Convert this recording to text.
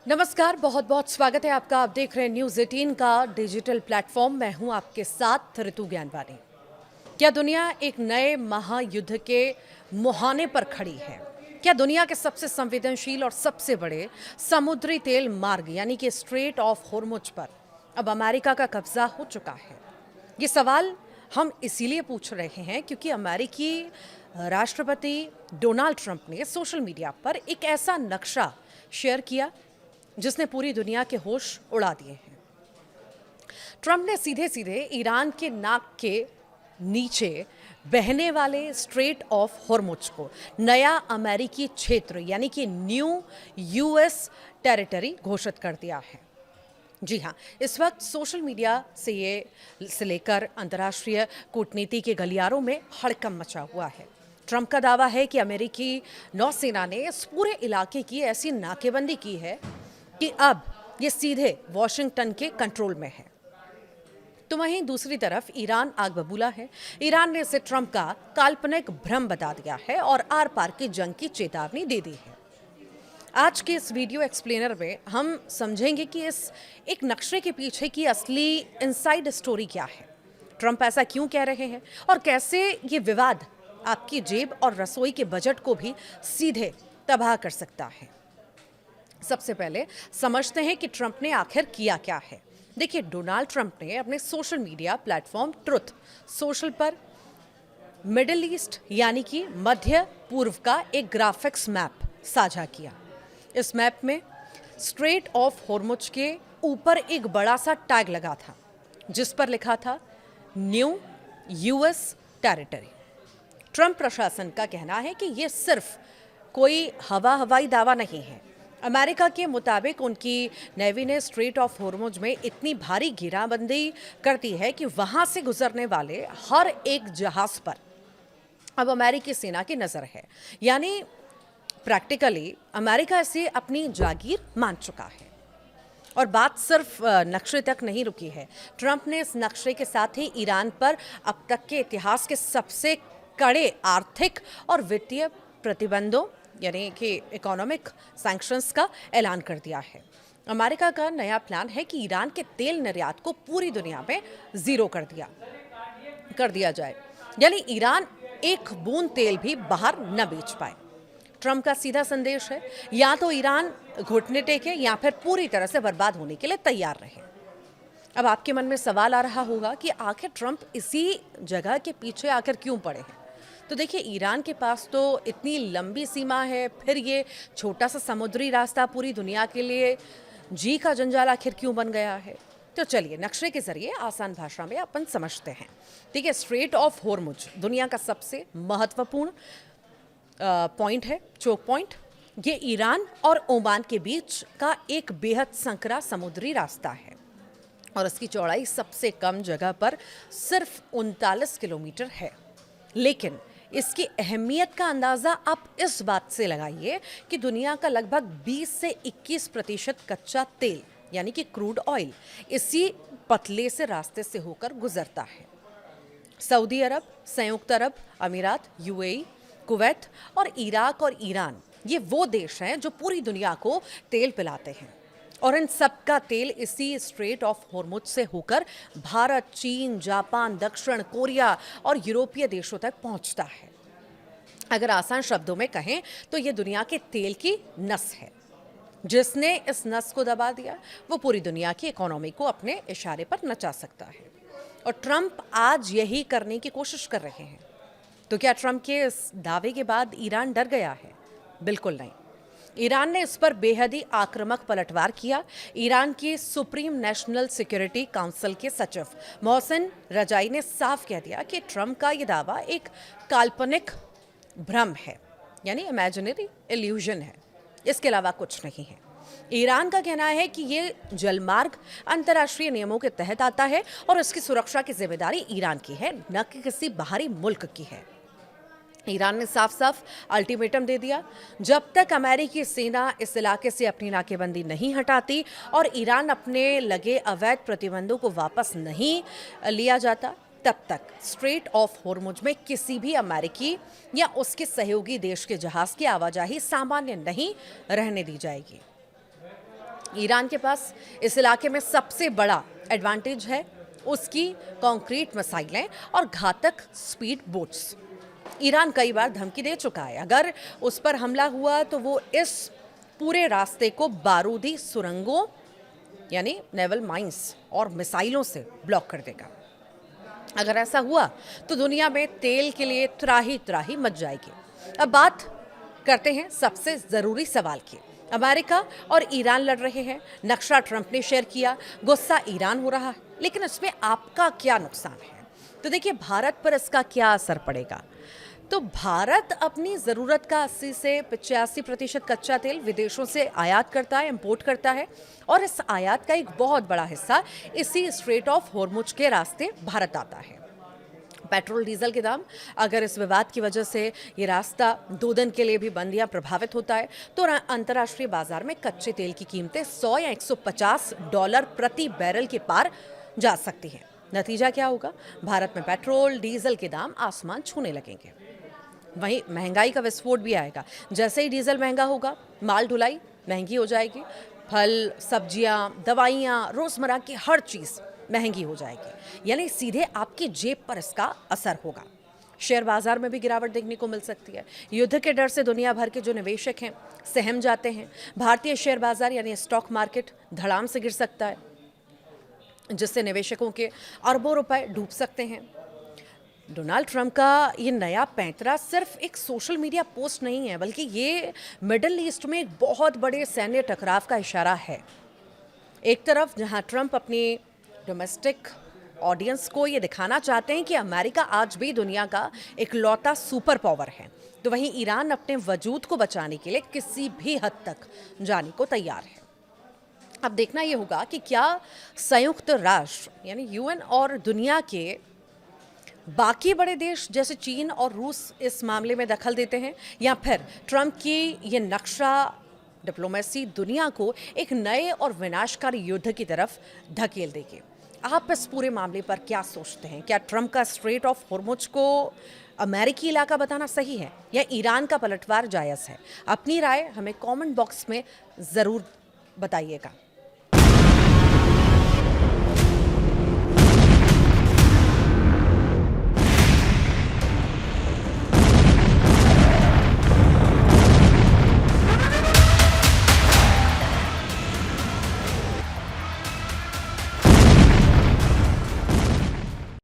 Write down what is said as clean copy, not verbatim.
नमस्कार, बहुत बहुत स्वागत है आपका। आप देख रहे हैं न्यूज़ 18 का डिजिटल प्लेटफॉर्म। मैं हूं आपके साथ ऋतु ज्ञानवानी। क्या दुनिया एक नए महायुद्ध के मुहाने पर खड़ी है? क्या दुनिया के सबसे संवेदनशील और सबसे बड़े समुद्री तेल मार्ग यानी कि स्ट्रेट ऑफ होर्मुज पर अब अमेरिका का कब्जा हो चुका है? ये सवाल हम इसीलिए पूछ रहे हैं क्योंकि अमेरिकी राष्ट्रपति डोनाल्ड ट्रंप ने सोशल मीडिया पर एक ऐसा नक्शा शेयर किया जिसने पूरी दुनिया के होश उड़ा दिए हैं। ट्रंप ने सीधे सीधे ईरान के नाक के नीचे बहने वाले स्ट्रेट ऑफ होर्मुज को नया अमेरिकी क्षेत्र यानी कि न्यू यूएस टेरिटरी घोषित कर दिया है। जी हाँ, इस वक्त सोशल मीडिया से लेकर अंतर्राष्ट्रीय कूटनीति के गलियारों में हड़कंप मचा हुआ है। ट्रंप का दावा है कि अमेरिकी नौसेना ने इस पूरे इलाके की ऐसी नाकेबंदी की है कि अब ये सीधे वॉशिंगटन के कंट्रोल में है। तो वहीं दूसरी तरफ ईरान आग बबूला है। ईरान ने इसे ट्रंप का काल्पनिक भ्रम बता दिया है और आर पार की जंग की चेतावनी दे दी है। आज के इस वीडियो एक्सप्लेनर में हम समझेंगे कि इस एक नक्शे के पीछे की असली इनसाइड स्टोरी क्या है, ट्रंप ऐसा क्यों कह रहे हैं और कैसे ये विवाद आपकी जेब और रसोई के बजट को भी सीधे तबाह कर सकता है। सबसे पहले समझते हैं कि ट्रंप ने आखिर किया क्या है। देखिए, डोनाल्ड ट्रंप ने अपने social media platform truth social पर मिडिल ईस्ट यानी कि मध्य पूर्व का एक ग्राफिक्स मैप साझा किया। इस मैप में स्ट्रेट ऑफ होर्मुज के ऊपर एक बड़ा सा टैग लगा था जिस पर लिखा था न्यू यूएस टेरिटरी। ट्रंप प्रशासन का कहना है कि यह सिर्फ कोई हवाई दावा नहीं है। अमेरिका के मुताबिक उनकी नेवी ने स्ट्रेट ऑफ होर्मुज में इतनी भारी घेराबंदी कर दी है कि वहां से गुजरने वाले हर एक जहाज पर अब अमेरिकी सेना की नजर है। यानी प्रैक्टिकली अमेरिका इसे अपनी जागीर मान चुका है। और बात सिर्फ नक्शे तक नहीं रुकी है। ट्रंप ने इस नक्शे के साथ ही ईरान पर अब तक के इतिहास के सबसे कड़े आर्थिक और वित्तीय प्रतिबंधों यानी कि इकोनॉमिक सैंक्शंस का ऐलान कर दिया है। अमेरिका का नया प्लान है कि ईरान के तेल निर्यात को पूरी दुनिया में जीरो कर दिया जाए, यानी ईरान एक बूंद तेल भी बाहर न बेच पाए। ट्रंप का सीधा संदेश है, या तो ईरान घुटने टेके या फिर पूरी तरह से बर्बाद होने के लिए तैयार रहे। अब आपके मन में सवाल आ रहा होगा कि आखिर ट्रंप इसी जगह के पीछे आखिर क्यों पड़े हैं। तो देखिए, ईरान के पास तो इतनी लंबी सीमा है, फिर ये छोटा सा समुद्री रास्ता पूरी दुनिया के लिए जी का जंजाल आखिर क्यों बन गया है। तो चलिए नक्शे के जरिए आसान भाषा में अपन समझते हैं। ठीक है, स्ट्रेट ऑफ होर्मुज दुनिया का सबसे महत्वपूर्ण पॉइंट है, चोक पॉइंट। ये ईरान और ओमान के बीच का एक बेहद संकरा समुद्री रास्ता है और इसकी चौड़ाई सबसे कम जगह पर सिर्फ 39 किलोमीटर है। लेकिन इसकी अहमियत का अंदाज़ा आप इस बात से लगाइए कि दुनिया का लगभग 20 से 21% कच्चा तेल यानी कि क्रूड ऑयल इसी पतले से रास्ते से होकर गुजरता है। सऊदी अरब, संयुक्त अरब अमीरात, यूएई, कुवैत और इराक और ईरान ये वो देश हैं जो पूरी दुनिया को तेल पिलाते हैं और इन सब का तेल इसी स्ट्रेट ऑफ होर्मुज से होकर भारत, चीन, जापान, दक्षिण कोरिया और यूरोपीय देशों तक पहुंचता है। अगर आसान शब्दों में कहें तो ये दुनिया के तेल की नस है। जिसने इस नस को दबा दिया वो पूरी दुनिया की इकोनॉमी को अपने इशारे पर नचा सकता है और ट्रंप आज यही करने की कोशिश कर रहे हैं। तो क्या ट्रंप के इस दावे के बाद ईरान डर गया है? बिल्कुल नहीं। ईरान ने इस पर बेहद ही आक्रामक पलटवार किया। ईरान की सुप्रीम नेशनल सिक्योरिटी काउंसिल के सचिव मोहसिन रजाई ने साफ कह दिया कि ट्रंप का यह दावा एक काल्पनिक भ्रम है, यानी इमेजिनरी इल्यूजन है, इसके अलावा कुछ नहीं है। ईरान का कहना है कि ये जलमार्ग अंतर्राष्ट्रीय नियमों के तहत आता है और इसकी सुरक्षा की जिम्मेदारी ईरान की है, न कि किसी बाहरी मुल्क की है। ईरान ने साफ साफ अल्टीमेटम दे दिया, जब तक अमेरिकी सेना इस इलाके से अपनी नाकेबंदी नहीं हटाती और ईरान अपने लगे अवैध प्रतिबंधों को वापस नहीं लिया जाता, तब तक स्ट्रेट ऑफ होर्मुज में किसी भी अमेरिकी या उसके सहयोगी देश के जहाज की आवाजाही सामान्य नहीं रहने दी जाएगी। ईरान के पास इस इलाके में सबसे बड़ा एडवांटेज है उसकी कंक्रीट मिसाइलें और घातक स्पीड बोट्स। ईरान कई बार धमकी दे चुका है, अगर उस पर हमला हुआ तो वो इस पूरे रास्ते को बारूदी सुरंगों यानी नेवल माइंस और मिसाइलों से ब्लॉक कर देगा। अगर ऐसा हुआ तो दुनिया में तेल के लिए त्राही त्राही मच जाएगी। अब बात करते हैं सबसे ज़रूरी सवाल की। अमेरिका और ईरान लड़ रहे हैं, नक्शा ट्रंप ने शेयर किया, गुस्सा ईरान हो रहा है, लेकिन इसमें आपका क्या नुकसान है? तो देखिए, भारत पर इसका क्या असर पड़ेगा? तो भारत अपनी ज़रूरत का 80 से 85% कच्चा तेल विदेशों से आयात करता है, इंपोर्ट करता है, और इस आयात का एक बहुत बड़ा हिस्सा इसी स्ट्रेट ऑफ होर्मुज के रास्ते भारत आता है। पेट्रोल डीजल के दाम, अगर इस विवाद की वजह से ये रास्ता 2 दिन के लिए भी बंद या प्रभावित होता है तो अंतर्राष्ट्रीय बाजार में कच्चे तेल की कीमतें $100 या $150 प्रति बैरल के पार जा सकती हैं। नतीजा क्या होगा? भारत में पेट्रोल डीजल के दाम आसमान छूने लगेंगे। वहीं महंगाई का विस्फोट भी आएगा। जैसे ही डीजल महंगा होगा, माल ढुलाई महंगी हो जाएगी, फल, सब्जियां, दवाइयां, रोजमर्रा की हर चीज़ महंगी हो जाएगी, यानी सीधे आपकी जेब पर इसका असर होगा। शेयर बाजार में भी गिरावट देखने को मिल सकती है। युद्ध के डर से दुनिया भर के जो निवेशक हैं सहम जाते हैं। भारतीय शेयर बाजार यानी स्टॉक मार्केट धड़ाम से गिर सकता है, जिससे निवेशकों के अरबों रुपए डूब सकते हैं। डोनाल्ड ट्रंप का ये नया पैंतरा सिर्फ एक सोशल मीडिया पोस्ट नहीं है, बल्कि ये मिडिल ईस्ट में एक बहुत बड़े सैन्य टकराव का इशारा है। एक तरफ जहां ट्रंप अपनी डोमेस्टिक ऑडियंस को ये दिखाना चाहते हैं कि अमेरिका आज भी दुनिया का इकलौता सुपर पावर है, तो वहीं ईरान अपने वजूद को बचाने के लिए किसी भी हद तक जाने को तैयार है। अब देखना ये होगा कि क्या संयुक्त राष्ट्र यानी यूएन और दुनिया के बाकी बड़े देश जैसे चीन और रूस इस मामले में दखल देते हैं, या फिर ट्रंप की ये नक्शा डिप्लोमेसी दुनिया को एक नए और विनाशकारी युद्ध की तरफ धकेल देगी। आप इस पूरे मामले पर क्या सोचते हैं? क्या ट्रंप का स्ट्रेट ऑफ होर्मुज को अमेरिकी इलाका बताना सही है या ईरान का पलटवार जायज़ है? अपनी राय हमें कमेंट बॉक्स में ज़रूर बताइएगा।